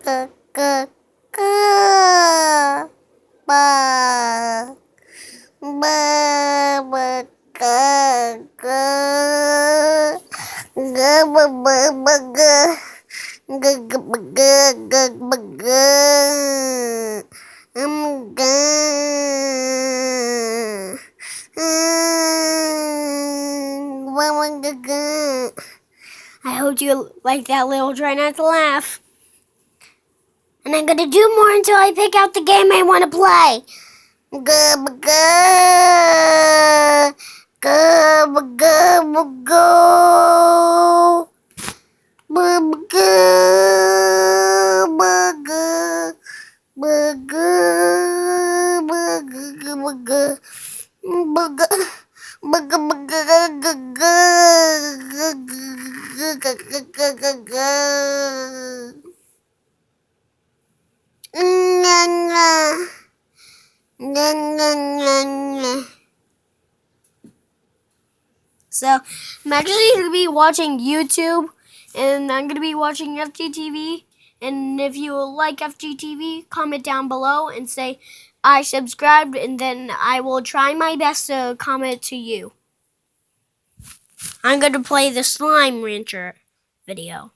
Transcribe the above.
G g g ba ba ba g g g ba ba ba g g g ba g g ba g g I hope you like that little try not to laugh. And I'm gonna do more until I pick out the game I want to play. Go, go, go, go, So I'm actually going to be watching YouTube, and I'm going to be watching FGTeev. And if you like FGTeev, comment down below and say I subscribed, and then I will try my best to comment to you. I'm going to play the Slime Rancher video.